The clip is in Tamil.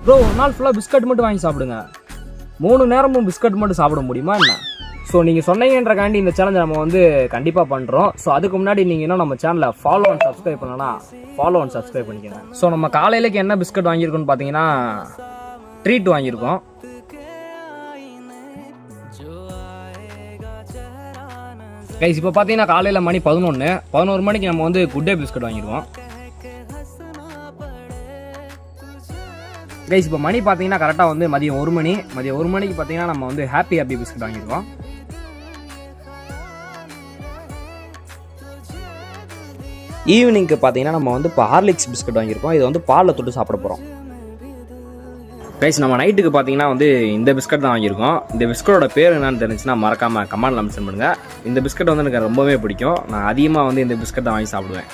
ப்ரோ ஒரு நாள் ஃபுல்லாக பிஸ்கட் மட்டும் வாங்கி சாப்பிடுங்க. 3 நேரமும் பிஸ்கட் மட்டும் சாப்பிட முடியுமா என்ன? ஸோ நீங்கள் சொன்னீங்கன்றக்காண்டி இந்த சேலஞ்சை நம்ம வந்து கண்டிப்பாக பண்ணுறோம். ஸோ அதுக்கு முன்னாடி நீங்கள் இன்னும் நம்ம சேனலை ஃபாலோ அண்ட் சப்ஸ்கிரைப் பண்ணலன்னா ஃபாலோ அண்ட் சப்ஸ்கிரைப் பண்ணிக்கோங்க. ஸோ நம்ம காலையிலக்கு என்ன பிஸ்கட் வாங்கியிருக்கோன்னு பார்த்தீங்கன்னா ட்ரீட் வாங்கியிருக்கோம். கைஸ் இப்போ பார்த்தீங்கன்னா காலையில் மணி 11 மணிக்கு நம்ம வந்து குட் டே பிஸ்கட் வாங்கியிருக்கோம். கைஸ் இப்போ மணி பார்த்தீங்கன்னா கரெக்டாக வந்து மதியம் 1 மணிக்கு பார்த்தீங்கன்னா நம்ம வந்து ஹாப்பி பிஸ்கட் வாங்கியிருக்கோம். ஈவினிங்க்கு பார்த்தீங்கன்னா நம்ம வந்து இப்போ ஹார்லிக்ஸ் பிஸ்கட் வாங்கியிருக்கோம். இதை வந்து பாலில் தொட்டு சாப்பிட போகிறோம். கைஸ் நம்ம நைட்டுக்கு பார்த்தீங்கன்னா வந்து இந்த பிஸ்கட் தான் வாங்கியிருக்கோம். இந்த பிஸ்கட்டோட பேர் என்னன்னு தெரிஞ்சுன்னா மறக்காமல் கமெண்ட்ல மென்ஷன் பண்ணுங்கள். இந்த பிஸ்கட் வந்து எனக்கு ரொம்பவே பிடிக்கும். நான் அதிகமாக வந்து இந்த பிஸ்கட் தான் வாங்கி சாப்பிடுவேன்.